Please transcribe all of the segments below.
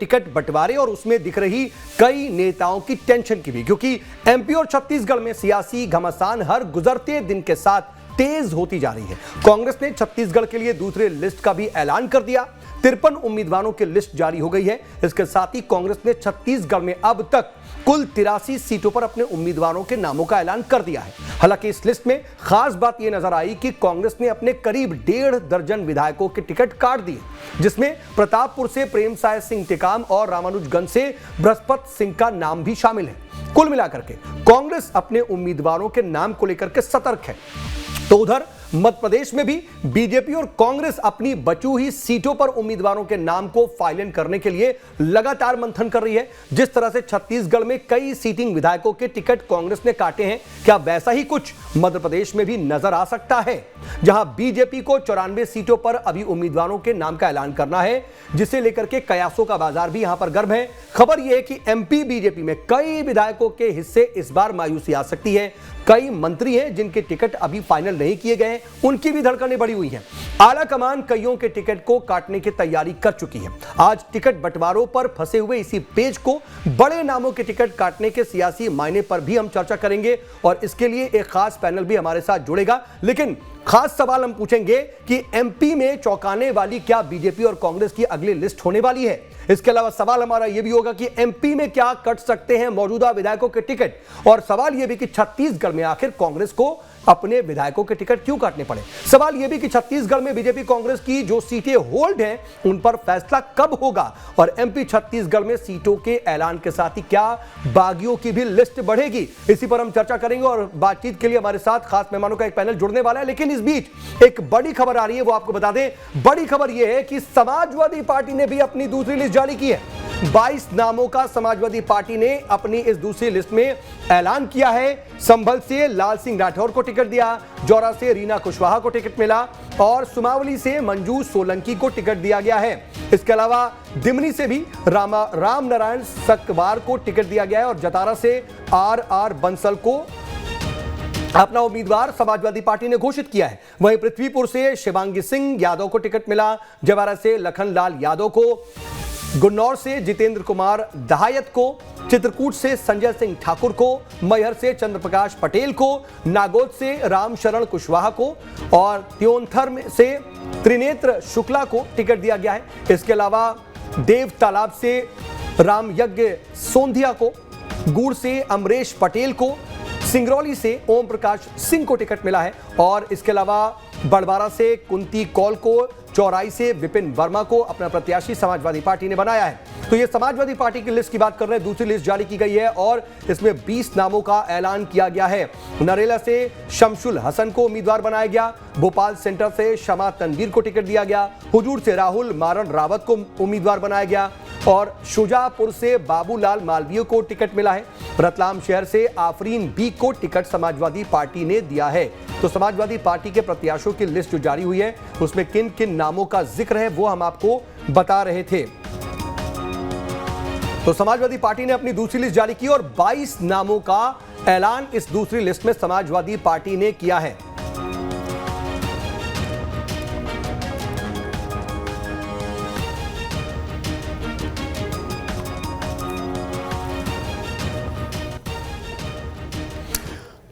Ticket बंटवारे और उसमें दिख रही कई नेताओं की टेंशन की भी, क्योंकि एमपी और छत्तीसगढ़ में सियासी घमासान हर गुजरते दिन के साथ तेज होती जा रही है। कांग्रेस ने छत्तीसगढ़ के लिए दूसरे लिस्ट का भी ऐलान कर दिया। 53 उम्मीदवारों की लिस्ट जारी हो गई है। इसके साथ ही कांग्रेस ने छत्तीसगढ़ में अब तक कुल 83 सीटों पर अपने उम्मीदवारों के नामों का ऐलान कर दिया है। हालांकि इस लिस्ट में खास बात यह नजर आई कि कांग्रेस ने अपने करीब 1.5 दर्जन विधायकों के टिकट काट दिए, जिसमें प्रतापपुर से प्रेमसाय सिंह टिकाम और रामानुजगंज से बृहस्पति सिंह का नाम भी शामिल है। कुल मिलाकर के कांग्रेस अपने उम्मीदवारों के नाम को लेकर के सतर्क है। तो उधर मध्य प्रदेश में भी बीजेपी और कांग्रेस अपनी बची हुई सीटों पर उम्मीदवारों के नाम को फाइनल करने के लिए लगातार मंथन कर रही है। जिस तरह से छत्तीसगढ़ में कई सीटिंग विधायकों के टिकट कांग्रेस ने काटे हैं, क्या वैसा ही कुछ मध्य प्रदेश में भी नजर आ सकता है, जहां बीजेपी को 94 सीटों पर अभी उम्मीदवारों के नाम का ऐलान करना है, जिसे लेकर के कयासों का बाजार भी यहां पर गर्म है। खबर यह है कि एमपी बीजेपी में कई विधायकों के हिस्से इस बार मायूसी आ सकती है। कई मंत्री हैं जिनके टिकट अभी फाइनल नहीं किए गए, उनकी भी धड़कनें बढ़ी हुई हैं। आला कमान कईयों के टिकट को काटने की तैयारी कर चुकी है। आज टिकट बंटवारों पर फंसे हुए इसी पेज को बड़े नामों के टिकट काटने के सियासी मायने पर भी हम चर्चा करेंगे और इसके लिए एक खास पैनल भी हमारे साथ जुड़ेगा। लेकिन खास सवाल हम पूछेंगे कि एमपी में चौंकाने वाली क्या बीजेपी और कांग्रेस की अगली लिस्ट होने वाली है। इसके अलावा सवाल हमारा यह भी होगा कि एमपी में क्या कट सकते हैं मौजूदा विधायकों के टिकट, और सवाल यह भी कि छत्तीसगढ़ में आखिर कांग्रेस को अपने विधायकों के टिकट क्यों काटने पड़े। सवाल यह भी कि छत्तीसगढ़ में बीजेपी कांग्रेस की जो सीटें होल्ड हैं उन पर फैसला कब होगा, और एमपी छत्तीसगढ़ में सीटों के ऐलान के साथ ही क्या बागियों की भी लिस्ट बढ़ेगी। इसी पर हम चर्चा करेंगे और बातचीत के लिए हमारे साथ खास मेहमानों का एक पैनल जुड़ने वाला है। लेकिन इस बीच एक बड़ी खबर आ रही है, वो आपको बता दें। बड़ी खबर यह है कि समाजवादी पार्टी ने भी अपनी दूसरी लिस्ट जारी की है। 22 नामों का समाजवादी पार्टी ने अपनी इस दूसरी लिस्ट में ऐलान किया है। संभल से लाल सिंह राठौर को टिकट दिया, जौरा से रीना कुशवाहा को टिकट मिला और सुमावली से मंजू सोलंकी को टिकट दिया गया है। इसके अलावा दिमनी से भी राम नारायण सकवार को टिकट दिया गया है और जतारा से आर बंसल को अपना उम्मीदवार समाजवादी पार्टी ने घोषित किया है। वहीं पृथ्वीपुर से शिवांगी सिंह यादव को टिकट मिला, जवारा से लखनलाल यादव को, गुन्नौर से जितेंद्र कुमार दहायत को, चित्रकूट से संजय सिंह ठाकुर को, मैहर से चंद्रप्रकाश पटेल को, नागौद से रामशरण कुशवाहा को और त्योंथर से त्रिनेत्र शुक्ला को टिकट दिया गया है। इसके अलावा देव तालाब से राम यज्ञ सोंधिया को, गुड़ से अमरेश पटेल को, सिंगरौली से ओम प्रकाश सिंह को टिकट मिला है और इसके अलावा बड़वारा से कुंती कौल को, चौराई से विपिन वर्मा को अपना प्रत्याशी समाजवादी पार्टी ने बनाया है। तो ये समाजवादी पार्टी की लिस्ट की बात कर रहे हैं। दूसरी लिस्ट जारी की गई है और इसमें 20 नामों का ऐलान किया गया है। नरेला से शमशुल हसन को उम्मीदवार बनाया गया, भोपाल सेंटर से शमा तनवीर को टिकट दिया गया, हुजूर से राहुल मारन रावत को उम्मीदवार बनाया गया और शुजापुर से बाबूलाल मालवीय को टिकट मिला है। रतलाम शहर से आफरीन बी को टिकट समाजवादी पार्टी ने दिया है। तो समाजवादी पार्टी के प्रत्याशियों की लिस्ट जो जारी हुई है उसमें किन किन नामों का जिक्र है वो हम आपको बता रहे थे। तो समाजवादी पार्टी ने अपनी दूसरी लिस्ट जारी की और 22 नामों का ऐलान इस दूसरी लिस्ट में समाजवादी पार्टी ने किया है।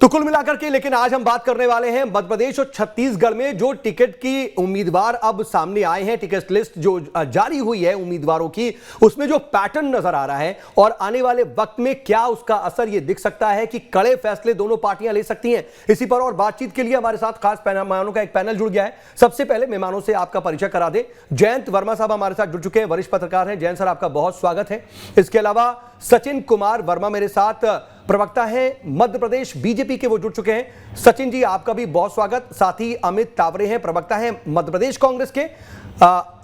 तो कुल मिलाकर के लेकिन आज हम बात करने वाले हैं मध्य प्रदेश और छत्तीसगढ़ में जो टिकट की उम्मीदवार अब सामने आए हैं। टिकट लिस्ट जो जारी हुई है उम्मीदवारों की, उसमें जो पैटर्न नजर आ रहा है और आने वाले वक्त में क्या उसका असर ये दिख सकता है कि कड़े फैसले दोनों पार्टियां ले सकती हैं। इसी पर और बातचीत के लिए हमारे साथ खास मेहमानों का एक पैनल जुड़ गया है। सबसे पहले मेहमानों से आपका परिचय करा दे। जयंत वर्मा साहब हमारे साथ जुड़ चुके हैं, वरिष्ठ पत्रकार हैं। जयंत सर, आपका बहुत स्वागत है। इसके अलावा सचिन कुमार वर्मा मेरे साथ प्रवक्ता हैं मध्य प्रदेश बीजेपी के, वो जुड़ चुके हैं। सचिन जी, आपका भी बहुत स्वागत। साथ ही अमित तावरे हैं, प्रवक्ता हैं मध्य प्रदेश कांग्रेस के।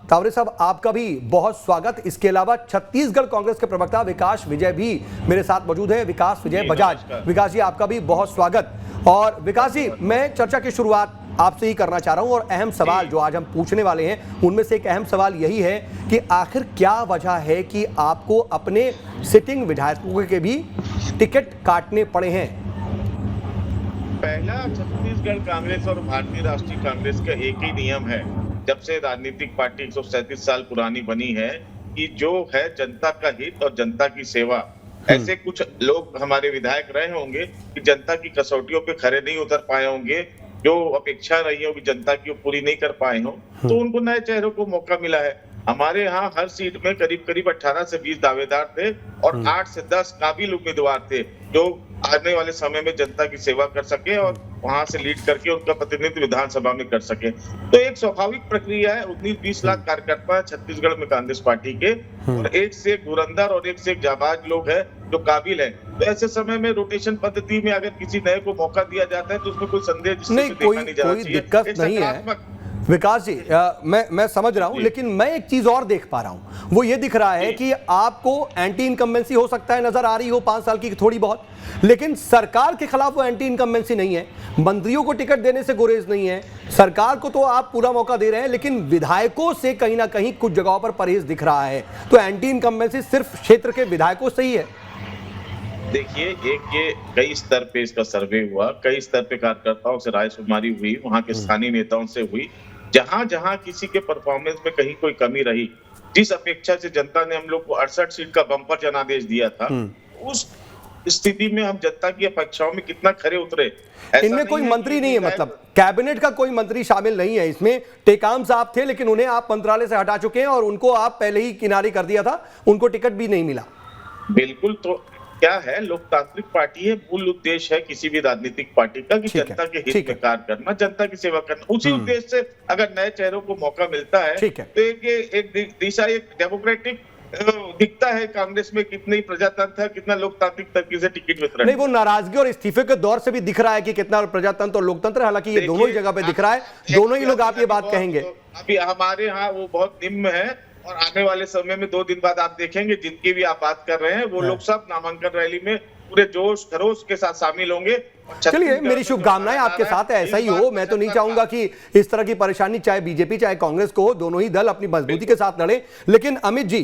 तावरे साहब, आपका भी बहुत स्वागत। इसके अलावा छत्तीसगढ़ कांग्रेस के प्रवक्ता विकास विजय भी मेरे साथ मौजूद है, विकास विजय बजाज। विकास जी, आपका भी बहुत स्वागत। और विकास जी, मैं चर्चा की शुरुआत आपसे ही करना चाह रहा हूं और अहम सवाल जो आज हम पूछने वाले हैं उनमें से एक अहम सवाल यही है कि आखिर क्या वजह है कि आपको अपने सिटिंग विधायकों के भी टिकट काटने पड़े हैं। पहला, छत्तीसगढ़ कांग्रेस और भारतीय राष्ट्रीय कांग्रेस का एक ही नियम है। जब से राजनीतिक पार्टी 137 साल पुरानी बनी है, कि जो है जनता का हित और जनता की सेवा। ऐसे कुछ लोग हमारे विधायक रहे होंगे कि जनता की कसौटियों पे खरे नहीं उतर पाए होंगे, जो अपेक्षा रही होगी जनता की वो पूरी नहीं कर पाए हो, तो उनको नए चेहरों को मौका मिला है। हमारे यहाँ हर सीट में करीब करीब 18 से 20 दावेदार थे और 8 से 10 काबिल उम्मीदवार थे जो आने वाले समय में जनता की सेवा कर सके और वहां से लीड करके उनका प्रतिनिधित्व विधानसभा में कर सके। तो एक स्वाभाविक प्रक्रिया है। 19-20 लाख कार्यकर्ता है छत्तीसगढ़ में कांग्रेस पार्टी के, और एक से एक धुरंधर और एक से एक जाबाज लोग हैं जो काबिल है। तो ऐसे समय में रोटेशन पद्धति में अगर किसी नए को मौका दिया जाता है तो उसमें कोई संदेह नहीं, कोई दिक्कत नहीं है विकास जी। मैं समझ रहा हूं, लेकिन मैं एक चीज और देख पा रहा हूं, वो ये दिख रहा है कि आपको एंटी इनकम्बेंसी हो सकता है नजर आ रही हो 5 साल की थोड़ी बहुत, लेकिन सरकार के खिलाफ वो एंटी इनकम्बेंसी नहीं है, मंत्रियों को टिकट देने से गुरेज नहीं है, सरकार को तो आप पूरा मौका दे रहे हैं, लेकिन विधायकों से कहीं ना कहीं कुछ जगहों पर परहेज दिख रहा है। तो एंटी इनकम्बेंसी सिर्फ क्षेत्र के विधायकों से ही है? देखिए, एक ये कई स्तर पे इसका सर्वे हुआ, कई स्तर पे कार्यकर्ताओं से रायशुमारी हुई, वहां के स्थानीय नेताओं से हुई। जहां जहां किसी के परफॉर्मेंस में कहीं कोई कमी रही, जिस अपेक्षा से जनता ने हम लोग को 68 सीट का बम्पर जनादेश दिया था, उस स्थिति में हम जनता की अपेक्षाओं में कितना खरे उतरे। इनमें कोई मंत्री नहीं है, मतलब कैबिनेट का कोई मंत्री शामिल नहीं है इसमें। टेकाम साहब थे, लेकिन उन्हें आप मंत्रालय से हटा चुके हैं और उनको आप पहले ही किनारे कर दिया था, उनको टिकट भी नहीं मिला। बिल्कुल। तो क्या है, लोकतांत्रिक पार्टी है, मूल उद्देश्य है किसी भी राजनीतिक पार्टी का कि जनता के हित में कार्य करना, जनता की सेवा करना। उसी उद्देश्य से अगर नए चेहरों को मौका मिलता है तो एक दिशा, एक डेमोक्रेटिक दिखता है कांग्रेस में कितनी प्रजातंत्र है, कितना लोकतांत्रिक तरीके से टिकट वितरण। नहीं, वो नाराजगी और इस्तीफे के दौर से भी दिख रहा है कि कितना प्रजातंत्र और लोकतंत्र, हालांकि ये दोनों ही जगह पे दिख रहा है, दोनों ही लोग आप ये बात कहेंगे। अभी हमारे यहाँ वो बहुत निम्न है, और आने वाले समय में 2 दिन बाद आप देखेंगे जिनकी भी आप बात कर रहे हैं वो लोग सब नामांकन रैली में पूरे जोश खरोश के साथ शामिल होंगे। चलिए, मेरी शुभकामनाएं आपके साथ है, ऐसा ही हो। मैं तो नहीं चाहूंगा कि इस तरह की परेशानी चाहे बीजेपी चाहे कांग्रेस को, दोनों ही दल अपनी मजबूती के साथ लड़े। लेकिन अमित जी,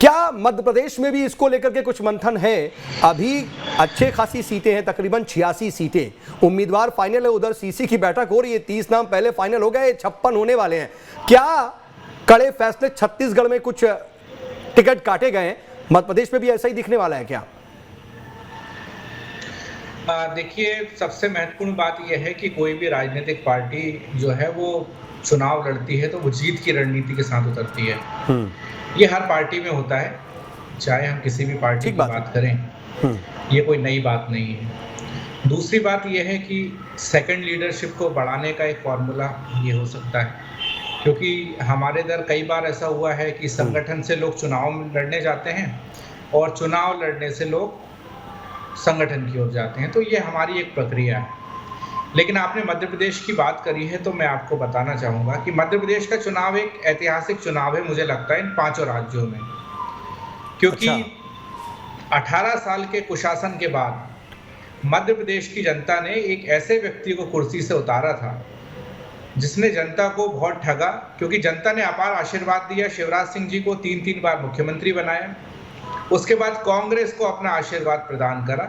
क्या मध्य प्रदेश में भी इसको लेकर के कुछ मंथन है? अभी अच्छे खासी सीटें हैं, तकरीबन 86 सीटें, उम्मीदवार फाइनल है, उधर सीसी की बैठक हो रही है, 30 नाम पहले फाइनल हो गए, 56 होने वाले हैं। क्या कड़े फैसले छत्तीसगढ़ में कुछ टिकट काटे गए हैं, मध्य प्रदेश में भी ऐसा ही दिखने वाला है क्या? देखिए, सबसे महत्वपूर्ण बात यह है कि कोई भी राजनीतिक पार्टी जो है वो चुनाव लड़ती है तो वो जीत की रणनीति के साथ उतरती है। ये हर पार्टी में होता है, चाहे हम किसी भी पार्टी की बात करें, ये कोई नई बात नहीं है। दूसरी बात यह है कि सेकंड लीडरशिप को बढ़ाने का एक फॉर्मूला ये हो सकता है, क्योंकि हमारे इधर कई बार ऐसा हुआ है कि संगठन से लोग चुनाव में लड़ने जाते हैं और चुनाव लड़ने से लोग संगठन की ओर जाते हैं, तो ये हमारी एक प्रक्रिया है। लेकिन आपने मध्य प्रदेश की बात करी है, तो मैं आपको बताना चाहूँगा कि मध्य प्रदेश का चुनाव एक ऐतिहासिक चुनाव है, मुझे लगता है इन 5 राज्यों में, क्योंकि 18 साल के कुशासन के बाद मध्य प्रदेश की जनता ने एक ऐसे व्यक्ति को कुर्सी से उतारा था जिसने जनता को बहुत ठगा, क्योंकि जनता ने अपार आशीर्वाद दिया। शिवराज सिंह जी को 3 बार मुख्यमंत्री बनाया, उसके बाद कांग्रेस को अपना आशीर्वाद प्रदान करा।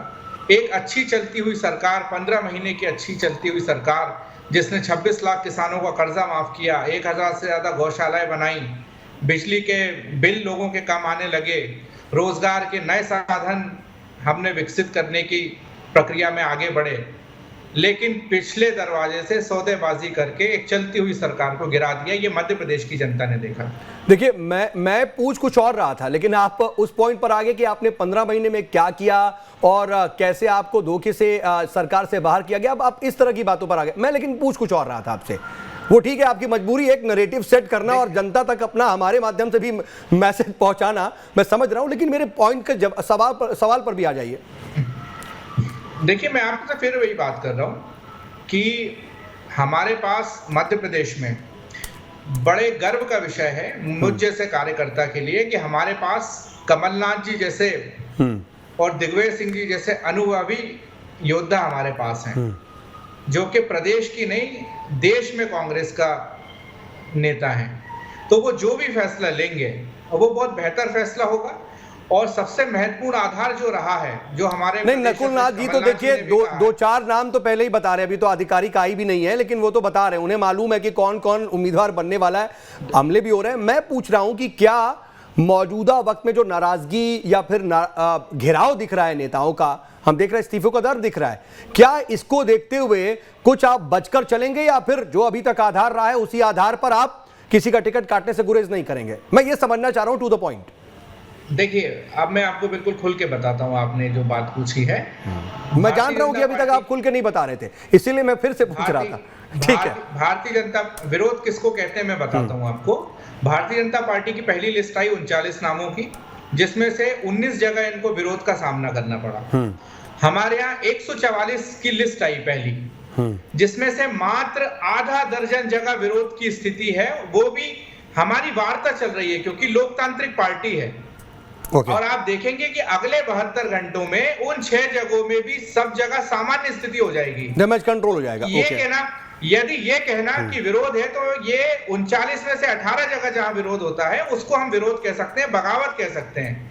एक अच्छी चलती हुई सरकार, 15 महीने की अच्छी चलती हुई सरकार, जिसने 26 लाख किसानों का कर्जा माफ किया, 1000 से ज़्यादा गौशालाएं बनाई, बिजली के बिल लोगों के कम आने लगे, रोजगार के नए साधन हमने विकसित करने की प्रक्रिया में आगे बढ़े। लेकिन पिछले दरवाजे से सौदेबाजी करके एक चलती हुई सरकार को गिरा दिया, ये मध्य प्रदेश की जनता ने देखा। देखिए, मैं पूछ कुछ और रहा था, लेकिन आप उस पॉइंट पर आ गए कि आपने 15 महीने में क्या किया और कैसे आपको धोखे से सरकार से बाहर किया गया। अब आप इस तरह की बातों पर आ गए, मैं लेकिन पूछ कुछ और रहा था आपसे। वो ठीक है, आपकी मजबूरी एक नैरेटिव सेट करना और जनता तक अपना हमारे माध्यम से भी मैसेज पहुंचाना, मैं समझ रहा हूं, लेकिन मेरे पॉइंट के सवाल पर भी आ जाइए। देखिए, मैं आपसे फिर वही बात कर रहा हूँ कि हमारे पास मध्य प्रदेश में बड़े गर्व का विषय है मुझ जैसे कार्यकर्ता के लिए कि हमारे पास कमलनाथ जी जैसे और दिग्विजय सिंह जी जैसे अनुभवी योद्धा हमारे पास हैं, जो कि प्रदेश की नहीं देश में कांग्रेस का नेता है। तो वो जो भी फैसला लेंगे वो बहुत बेहतर फैसला होगा। और सबसे महत्वपूर्ण आधार जो रहा है, जो हमारे नहीं, नकुलनाथ जी तो देखिए 2-4 नाम तो पहले ही बता रहे हैं, अभी तो आधिकारिक आई भी नहीं है, लेकिन वो तो बता रहे हैं, उन्हें मालूम है कि कौन कौन उम्मीदवार बनने वाला है, हमले भी हो रहे हैं। मैं पूछ रहा हूं कि क्या मौजूदा वक्त में जो नाराजगी या फिर घेराव दिख रहा है नेताओं का, हम देख रहे हैं इस्तीफों का दर दिख रहा है, क्या इसको देखते हुए कुछ आप बचकर चलेंगे या फिर जो अभी तक आधार रहा है उसी आधार पर आप किसी का टिकट काटने से गुरेज नहीं करेंगे? मैं ये समझना चाह रहा हूं, टू द पॉइंट। देखिए, अब मैं आपको बिल्कुल खुल के बताता हूं, आपने जो बात पूछी है। मैं जान रहा हूं कि अभी तक आप खुल के नहीं बता रहे थे, इसीलिए मैं फिर से पूछ रहा था। ठीक है, भारतीय जनता विरोध किसको कहते हैं मैं बताता हूं आपको। भारतीय जनता पार्टी की पहली लिस्ट आई 39 नामों की, जिसमें से 19 जगह इनको विरोध का सामना करना पड़ा। हमारे यहाँ 144 की लिस्ट आई पहली, जिसमें से मात्र आधा दर्जन जगह विरोध की स्थिति है, वो भी हमारी वार्ता चल रही है क्योंकि लोकतांत्रिक पार्टी है। और आप देखेंगे कि अगले 72 घंटों में उन 6 जगहों में भी सब जगह सामान्य स्थिति हो जाएगी, डैमेज कंट्रोल हो जाएगा। ये कहना, यदि ये कहना कि विरोध है तो ये 39 में से 18 जगह जहां विरोध होता है उसको हम विरोध कह सकते हैं, बगावत कह सकते हैं।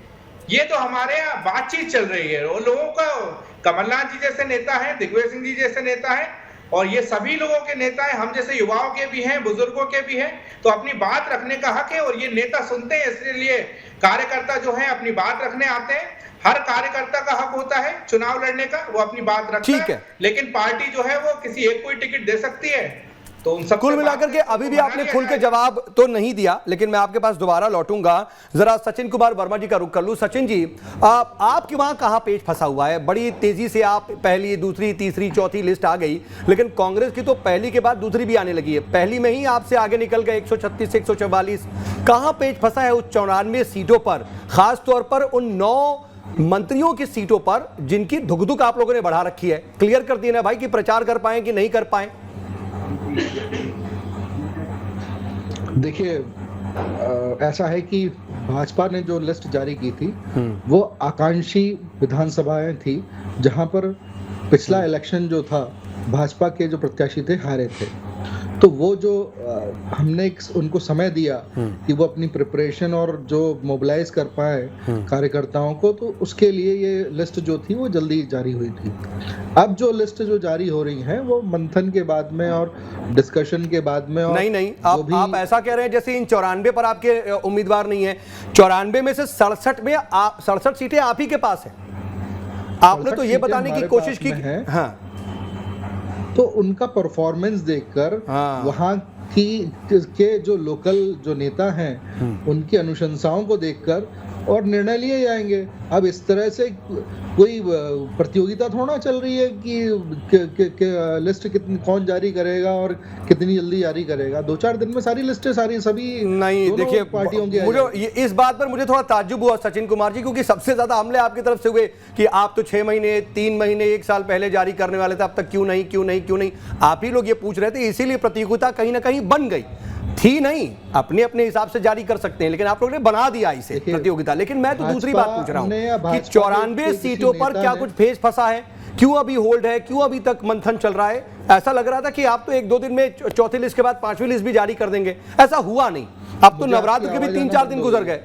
ये तो हमारे यहाँ बातचीत चल रही है। वो लोगों का, कमलनाथ जी जैसे नेता हैं, दिग्विजय सिंह जी जैसे नेता हैं, और ये सभी लोगों के नेता हैं, हम जैसे युवाओं के भी हैं, बुजुर्गों के भी हैं, तो अपनी बात रखने का हक है। और ये नेता सुनते हैं, इसलिए कार्यकर्ता जो है अपनी बात रखने आते हैं। हर कार्यकर्ता का हक होता है चुनाव लड़ने का, वो अपनी बात रखता है। लेकिन पार्टी जो है वो किसी एक को ही टिकट दे सकती है। तो उन सब कुल मिलाकर के अभी भी आपने खुल के जवाब तो नहीं दिया, लेकिन मैं आपके पास दोबारा लौटूंगा। जरा सचिन कुमार वर्मा जी का रुख कर लूं। सचिन जी, आपके वहां कहां पेच फंसा हुआ है? बड़ी तेजी से आप पहली, दूसरी, तीसरी, चौथी लिस्ट आ गई, लेकिन कांग्रेस की तो पहली के बाद दूसरी भी आने लगी है। पहली में ही आपसे आगे निकल गए 136 से 144। कहां पेच फंसा है उस 94 सीटों पर, खास तौर पर उन 9 मंत्रियों की सीटों पर जिनकी धुक-धुक आप लोगों ने बढ़ा रखी है? क्लियर कर दिए ना भाई कि प्रचार कर पाए कि नहीं कर पाए? देखिए, ऐसा है कि भाजपा ने जो लिस्ट जारी की थी वो आकांक्षी विधानसभाएं थी, जहां पर पिछला इलेक्शन जो था भाजपा के जो प्रत्याशी थे हारे थे। तो वो जो हमने उनको समय दिया कि वो अपनी प्रिपरेशन और जो मोबिलाइज कर पाए कार्यकर्ताओं को, तो उसके लिए ये लिस्ट जो थी वो जल्दी जारी हुई थी। अब जो लिस्ट जो जारी हो रही है वो मंथन के बाद में और डिस्कशन के बाद में। और नहीं, आप ऐसा कह रहे हैं जैसे इन 94 पर आपके उम्मीदवार नहीं है। 94 में से 67 सीटें आप ही के पास है। आपने तो ये बताने की कोशिश की। हाँ, तो उनका परफॉर्मेंस देखकर वहां के जो लोकल जो नेता हैं उनकी अनुशंसाओं को देखकर और निर्णय लिए जाएंगे। अब इस तरह से कोई प्रतियोगिता थोड़ा चल रही है कि लिस्ट कितनी कौन जारी करेगा और कितनी जल्दी जारी करेगा। 2-4 दिन में सारी लिस्टें सभी नहीं, देखिए पार्टियों की। मुझे इस बात पर मुझे थोड़ा ताज्जुब हुआ सचिन कुमार जी, क्योंकि सबसे ज्यादा हमले आपकी तरफ से हुए कि आप तो 6 महीने, 3 महीने, 1 साल पहले जारी करने वाले थे, अब तक क्यों नहीं। आप ही लोग ये पूछ रहे थे, इसीलिए प्रतियोगिता कहीं ना कहीं बन गई थी। नहीं, अपने अपने हिसाब से जारी कर सकते हैं, लेकिन आप लोगों ने बना दिया इसे प्रतियोगिता। लेकिन मैं तो दूसरी बात पूछ रहा हूं कि 94 सीटों पर क्या कुछ पेच फंसा है? क्यों अभी होल्ड है? क्यों अभी तक मंथन चल रहा है? ऐसा लग रहा था कि आप तो 1-2 दिन में चौथी लिस्ट के बाद 5वीं लिस्ट भी जारी कर देंगे, ऐसा हुआ नहीं। अब तो नवरात्र के भी 3-4 दिन गुजर गए।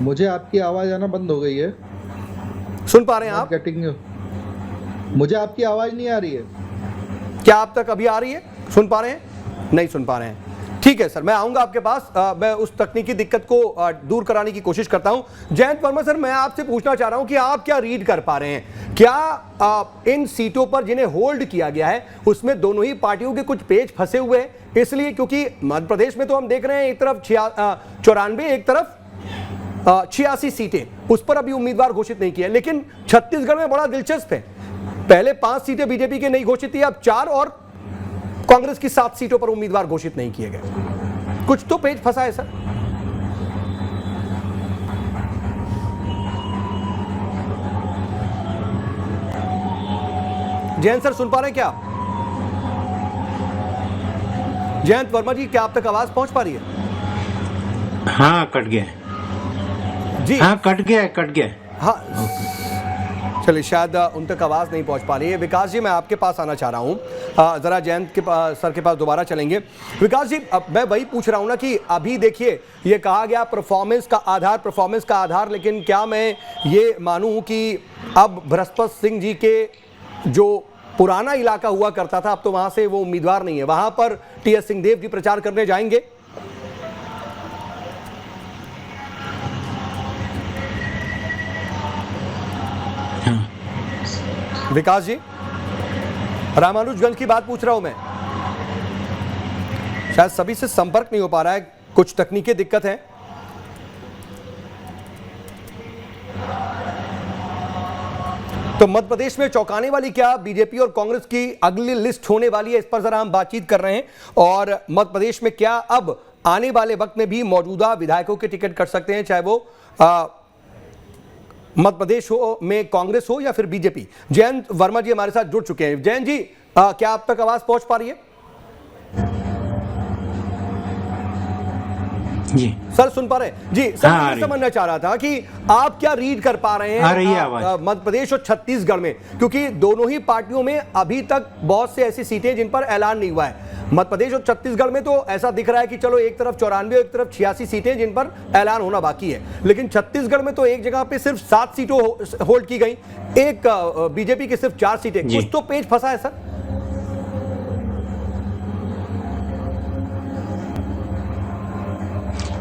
मुझे आपकी आवाज आना बंद हो गई है। सुन पा रहे हैं आप? मुझे आपकी आवाज नहीं आ रही है। क्या आप तक अभी आ रही है? सुन पा रहे हैं? नहीं सुन पा रहे हैं। ठीक है सर, मैं आऊंगा आपके पास। मैं उस तकनीकी दिक्कत को दूर कराने की कोशिश करता हूं। जयंत वर्मा सर, मैं आपसे पूछना चाह रहा हूं कि आप क्या रीड कर पा रहे हैं? क्या इन सीटों पर जिन्हें होल्ड किया गया है उसमें दोनों ही पार्टियों के कुछ पेच फंसे हुए हैं? इसलिए क्योंकि मध्य प्रदेश में तो हम देख रहे हैं एक तरफ 94, एक तरफ 86 सीटें, उस पर अभी उम्मीदवार घोषित नहीं किया। लेकिन छत्तीसगढ़ में बड़ा दिलचस्प है, पहले 5 सीटें बीजेपी की नहीं घोषित थी, अब 4 और कांग्रेस की 7 सीटों पर उम्मीदवार घोषित नहीं किए गए। कुछ तो पेच फंसा है सर। जयंत सर सुन पा रहे हैं क्या? जयंत वर्मा जी, क्या आप तक आवाज पहुंच पा रही है? हाँ, कट गया जी। हाँ, कट गया। हाँ, चलिए, शायद उन तक आवाज़ नहीं पहुंच पा रही है। विकास जी, मैं आपके पास आना चाह रहा हूं। ज़रा जयंत के सर के पास दोबारा चलेंगे। विकास जी, अब मैं वही पूछ रहा हूं ना कि अभी देखिए ये कहा गया परफॉर्मेंस का आधार, लेकिन क्या मैं ये मानूं कि अब बृहस्पत सिंह जी के जो पुराना इलाका हुआ करता था, अब तो वहाँ से वो उम्मीदवार नहीं है, वहाँ पर टी.एस. सिंहदेव जी प्रचार करने जाएंगे? विकास जी, रामानुजगंज की बात पूछ रहा हूं मैं, शायद सभी से संपर्क नहीं हो पा रहा है, कुछ तकनीकी दिक्कत है। तो मध्य प्रदेश में चौंकाने वाली क्या बीजेपी और कांग्रेस की अगली लिस्ट होने वाली है, इस पर जरा हम बातचीत कर रहे हैं। और मध्य प्रदेश में क्या अब आने वाले वक्त में भी मौजूदा विधायकों के टिकट कट सकते हैं, चाहे वो मध्य प्रदेश हो में कांग्रेस हो या फिर बीजेपी। जयंत वर्मा जी हमारे साथ जुड़ चुके हैं। जयंत जी, क्या आप तक आवाज पहुंच पा रही है? जी सर सुन पा रहे हैं जी। सर मैं समझना चाह रहा था कि आप क्या रीड कर पा रहे हैं मध्य प्रदेश और छत्तीसगढ़ में, क्योंकि दोनों ही पार्टियों में अभी तक बहुत से ऐसी सीटें जिन पर ऐलान नहीं हुआ है। मध्य प्रदेश और छत्तीसगढ़ में तो ऐसा दिख रहा है कि चलो एक तरफ 94 और एक तरफ 86 सीटें जिन पर ऐलान होना बाकी है, लेकिन छत्तीसगढ़ में तो एक जगह पे सिर्फ 7 सीटों होल्ड की गई, एक बीजेपी की सिर्फ 4 सीटें। कुछ तो पेच फंसा है सर।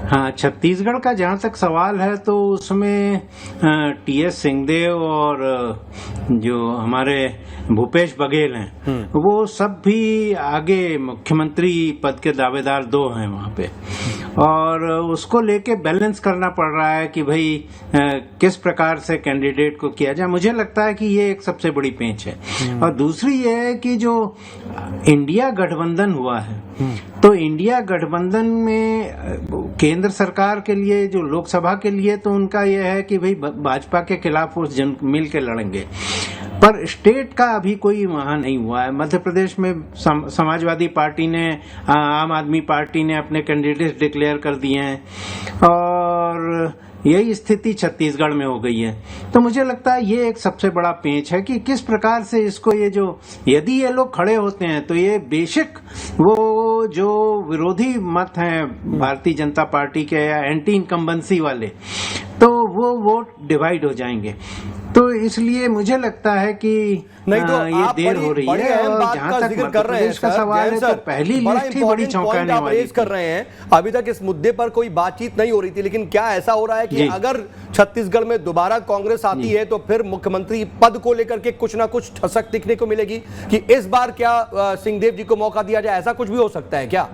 हाँ, छत्तीसगढ़ का जहाँ तक सवाल है तो उसमें टीएस सिंहदेव और जो हमारे भूपेश बघेल हैं वो सब भी आगे मुख्यमंत्री पद के दावेदार 2 हैं वहाँ पे, और उसको लेके बैलेंस करना पड़ रहा है कि भाई किस प्रकार से कैंडिडेट को किया जाए। मुझे लगता है कि ये एक सबसे बड़ी पेंच है। और दूसरी ये है कि जो इंडिया गठबंधन हुआ है, तो इंडिया गठबंधन में केंद्र सरकार के लिए जो लोकसभा के लिए तो उनका यह है कि भाई भाजपा के खिलाफ वो मिल के लड़ेंगे, पर स्टेट का अभी कोई वहां नहीं हुआ है। मध्य प्रदेश में समाजवादी पार्टी ने, आम आदमी पार्टी ने अपने कैंडिडेट डिक्लेयर कर दिए हैं, और यही स्थिति छत्तीसगढ़ में हो गई है। तो मुझे लगता है ये एक सबसे बड़ा पेंच है कि किस प्रकार से इसको, ये जो यदि ये लोग खड़े होते हैं तो ये बेशक वो जो विरोधी मत हैं भारतीय जनता पार्टी के या एंटी इनकम्बेंसी वाले, तो वो वोट डिवाइड हो जाएंगे। तो इसलिए मुझे लगता है कि नहीं तो ये देर हो रही है। और जहाँ तक मध्य प्रदेश का सवाल है तो पहली लिस्ट ही बड़ी चौंकाने वाली कर रहे हैं। अभी तक इस मुद्दे पर कोई बातचीत नहीं हो रही थी, लेकिन क्या ऐसा हो रहा है कि अगर छत्तीसगढ़ में दोबारा कांग्रेस आती है तो फिर मुख्यमंत्री पद को लेकर के कुछ ना कुछ ठसक दिखने को मिलेगी कि इस बार क्या सिंहदेव जी को मौका दिया जाए? ऐसा कुछ भी हो सकता है क्या?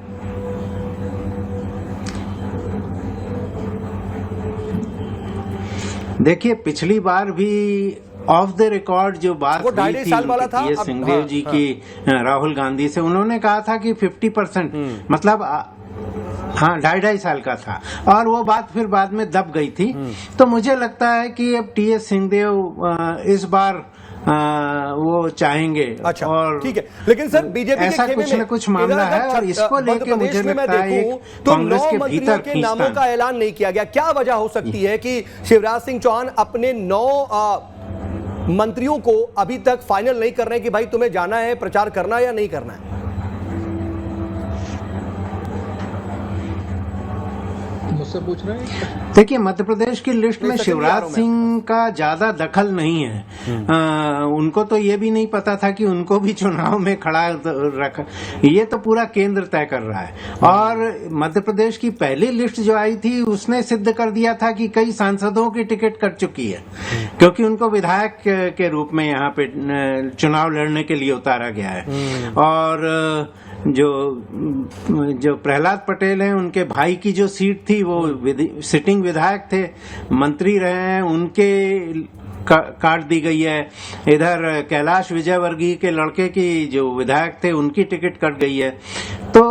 देखिए, पिछली बार भी ऑफ द रिकॉर्ड जो बात हुई थी टीएस सिंहदेव जी की राहुल गांधी से, उन्होंने कहा था कि 50% मतलब हाँ 2.5 साल का था, और वो बात फिर बाद में दब गई थी। तो मुझे लगता है कि अब टीएस सिंहदेव इस बार वो चाहेंगे। अच्छा, और ठीक है, लेकिन सर बीजेपी ऐसा कुछ न कुछ मामला है, और इसको लेके मुझे लगता है कांग्रेस के भीतर के नामों का ऐलान नहीं किया गया। क्या वजह हो सकती है कि शिवराज सिंह चौहान अपने 9 मंत्रियों को अभी तक फाइनल नहीं कर रहे हैं कि भाई तुम्हें जाना है, प्रचार करना है या नहीं करना है? मुझसे पूछ रहे हैं? देखिए, मध्य प्रदेश की लिस्ट में शिवराज सिंह का ज्यादा दखल नहीं है। उनको तो ये भी नहीं पता था कि उनको भी चुनाव में खड़ा रखा, ये तो पूरा केंद्र तय कर रहा है। और मध्य प्रदेश की पहली लिस्ट जो आई थी उसने सिद्ध कर दिया था कि कई सांसदों की टिकट कट चुकी है, क्योंकि उनको विधायक के रूप में यहाँ पे चुनाव लड़ने के लिए उतारा गया है। और जो प्रहलाद पटेल हैं, उनके भाई की जो सीट थी वो सिटिंग विधायक थे, मंत्री रहे हैं, उनके काट दी गई है। इधर कैलाश विजयवर्गीय के लड़के की जो विधायक थे उनकी टिकट कट गई है। तो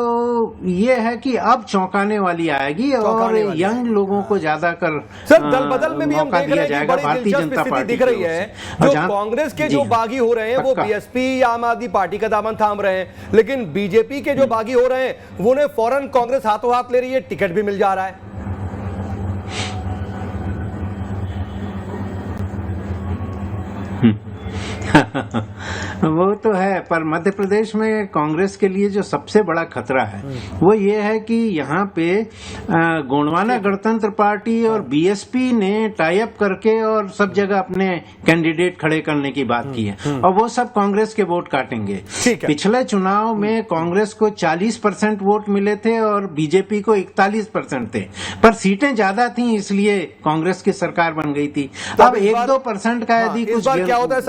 ये है कि अब चौंकाने वाली आएगी और यंग लोगों को ज्यादा कर सर दल बदल में भी हम देख रहे हैं कि बड़ी भारतीय जनता पार्टी दिख रही है। जो कांग्रेस के जो बागी हो रहे हैं वो बीएसपी या आम आदमी पार्टी का दामन थाम रहे हैं, लेकिन बीजेपी के जो बागी हो रहे हैं वो ने फौरन कांग्रेस हाथों हाथ ले रही है, टिकट भी मिल जा रहा है। वो तो है, पर मध्य प्रदेश में कांग्रेस के लिए जो सबसे बड़ा खतरा है वो ये है कि यहाँ पे गोंडवाना गणतंत्र पार्टी और बीएसपी ने टाई अप करके और सब जगह अपने कैंडिडेट खड़े करने की बात की है, और वो सब कांग्रेस के वोट काटेंगे। पिछले चुनाव में कांग्रेस को 40% वोट मिले थे और बीजेपी को 41% थे, पर सीटें ज्यादा थी इसलिए कांग्रेस की सरकार बन गई थी। अब 1-2% का यदि कुछ क्या होता है सर,